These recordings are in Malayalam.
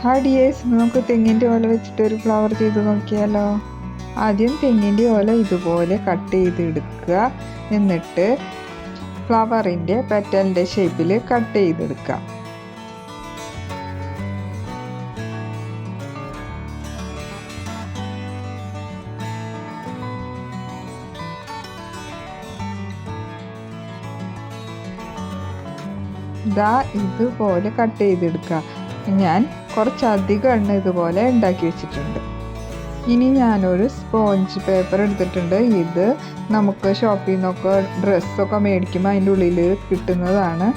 ഹായ് ഡിയേഴ്സ്, നമുക്ക് തെങ്ങിൻ്റെ ഓല വെച്ചിട്ട് ഒരു ഫ്ലവർ ചെയ്ത് നോക്കിയാലോ. ആദ്യം തെങ്ങിൻ്റെ ഓല ഇതുപോലെ കട്ട് ചെയ്തെടുക്കുക. എന്നിട്ട് ഫ്ലവറിൻ്റെ പെറ്റലിൻ്റെ ഷേപ്പിൽ കട്ട് ചെയ്തെടുക്കുക. ഇതുപോലെ കട്ട് ചെയ്തെടുക്കുക. ഞാൻ കുറച്ചധികം എണ്ണ ഇതുപോലെ ഉണ്ടാക്കി വെച്ചിട്ടുണ്ട്. ഇനി ഞാനൊരു സ്പോഞ്ച് പേപ്പർ എടുത്തിട്ടുണ്ട്. ഇത് നമുക്ക് ഷോപ്പിൽ നിന്നൊക്കെ ഡ്രസ്സൊക്കെ മേടിക്കുമ്പോൾ അതിൻ്റെ ഉള്ളിൽ കിട്ടുന്നതാണ്.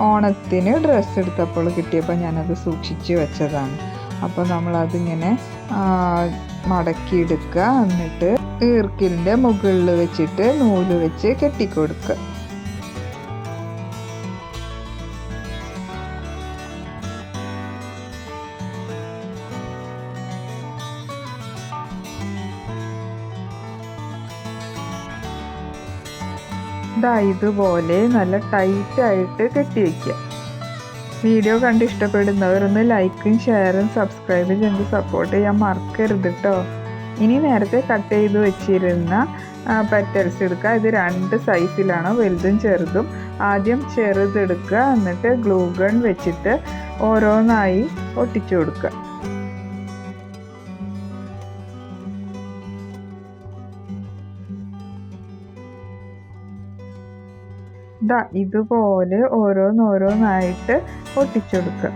ഓണത്തിന് ഡ്രസ്സ് എടുത്തപ്പോൾ കിട്ടിയപ്പോൾ ഞാനത് സൂക്ഷിച്ച് വെച്ചതാണ്. അപ്പോൾ നമ്മളതിങ്ങനെ മടക്കിയെടുക്കുക. എന്നിട്ട് ഈർക്കിലിൻ്റെ മുകളിൽ വെച്ചിട്ട് നൂല് വെച്ച് കെട്ടിക്കൊടുക്കുക. ഇതുപോലെ നല്ല ടൈറ്റായിട്ട് കെട്ടി വയ്ക്കുക. വീഡിയോ കണ്ട് ഇഷ്ടപ്പെടുന്നവരൊന്ന് ലൈക്കും ഷെയറും സബ്സ്ക്രൈബും ചെയ്ത് സപ്പോർട്ട് ചെയ്യാൻ മറക്കരുത് കേട്ടോ. ഇനി നേരത്തെ കട്ട് ചെയ്ത് വെച്ചിരുന്ന പെറ്റൽസ് എടുക്കുക. ഇത് 2 സൈസിലാണ്, വലുതും ചെറുതും. ആദ്യം ചെറുതെടുക്കുക, എന്നിട്ട് ഗ്ലൂ ഗൺ വെച്ചിട്ട് ഓരോന്നായി ഒട്ടിച്ചു കൊടുക്കുക. ഇതുപോലെ ഓരോന്നായിട്ട് ഒട്ടിച്ചെടുക്കുക.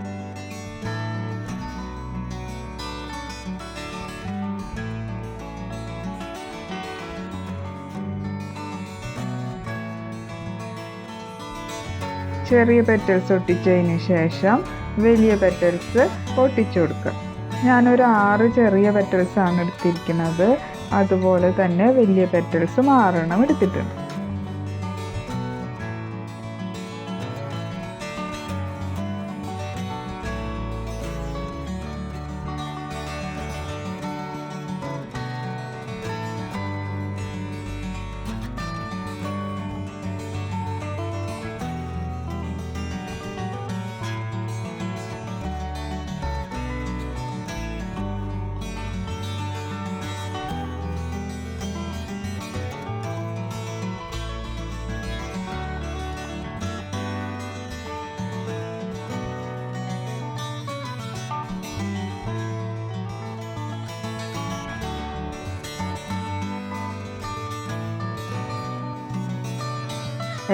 ചെറിയ പെറ്റൽസ് ഒട്ടിച്ചതിന് ശേഷം വലിയ പെറ്റൽസ് ഒട്ടിച്ചു കൊടുക്കുക. ഞാനൊരു 6 ചെറിയ പെറ്റൽസാണ് എടുത്തിരിക്കുന്നത്. അതുപോലെ തന്നെ വലിയ പെറ്റൽസ് 6 എടുത്തിട്ടുണ്ട്.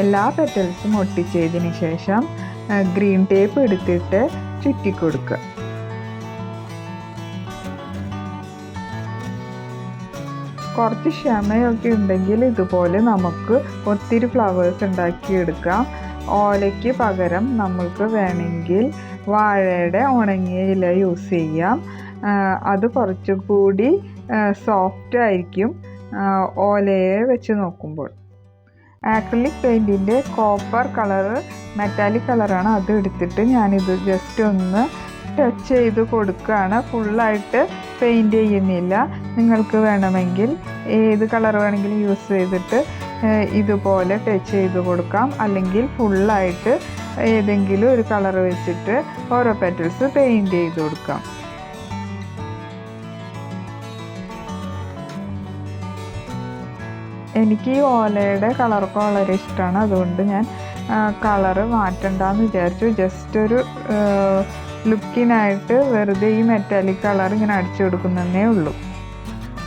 എല്ലാ പെറ്റൽസും ഒട്ടിച്ചതിന് ശേഷം ഗ്രീൻ ടേപ്പ് എടുത്തിട്ട് ചുറ്റിക്കൊടുക്കുക. കുറച്ച് ക്ഷമയൊക്കെ ഉണ്ടെങ്കിൽ ഇതുപോലെ നമുക്ക് ഒത്തിരി ഫ്ലവേഴ്സ് ഉണ്ടാക്കിയെടുക്കാം. ഓലയ്ക്ക് പകരം നമ്മൾക്ക് വേണമെങ്കിൽ വാഴയുടെ ഉണങ്ങിയ ഇല യൂസ് ചെയ്യാം. അത് കുറച്ചുകൂടി സോഫ്റ്റ് ആയിരിക്കും ഓലയെ വെച്ച് നോക്കുമ്പോൾ. ആക്രിലിക് പെയിൻറ്റിൻ്റെ കോപ്പർ കളറ് മെറ്റാലിക് കളറാണ്. അത് എടുത്തിട്ട് ഞാനിത് ജസ്റ്റ് ഒന്ന് ടച്ച് ചെയ്ത് കൊടുക്കുകയാണ്. ഫുള്ളായിട്ട് പെയിൻറ്റ് ചെയ്യുന്നില്ല. നിങ്ങൾക്ക് വേണമെങ്കിൽ ഏത് കളർ വേണമെങ്കിലും യൂസ് ചെയ്തിട്ട് ഇതുപോലെ ടച്ച് ചെയ്ത് കൊടുക്കാം. അല്ലെങ്കിൽ ഫുള്ളായിട്ട് ഏതെങ്കിലും ഒരു കളർ വെച്ചിട്ട് ഓരോ പെറ്റൽസ് പെയിൻറ്റ് ചെയ്ത് കൊടുക്കാം. എനിക്ക് ഈ ഓലയുടെ കളറൊക്കെ വളരെ ഇഷ്ടമാണ്. അതുകൊണ്ട് ഞാൻ കളറ് മാറ്റണ്ടെന്ന് വിചാരിച്ചു. ജസ്റ്റ് ഒരു ലുക്കിനായിട്ട് വെറുതെ ഈ മെറ്റാലിക് കളർ ഇങ്ങനെ അടിച്ചു കൊടുക്കുന്നതേ ഉള്ളൂ.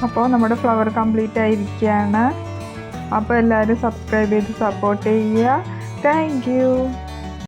അപ്പോൾ നമ്മുടെ ഫ്ലവർ കംപ്ലീറ്റ് ആയിരിക്കുകയാണ്. അപ്പോൾ എല്ലാവരും സബ്സ്ക്രൈബ് ചെയ്ത് സപ്പോർട്ട് ചെയ്യുക. Thank you.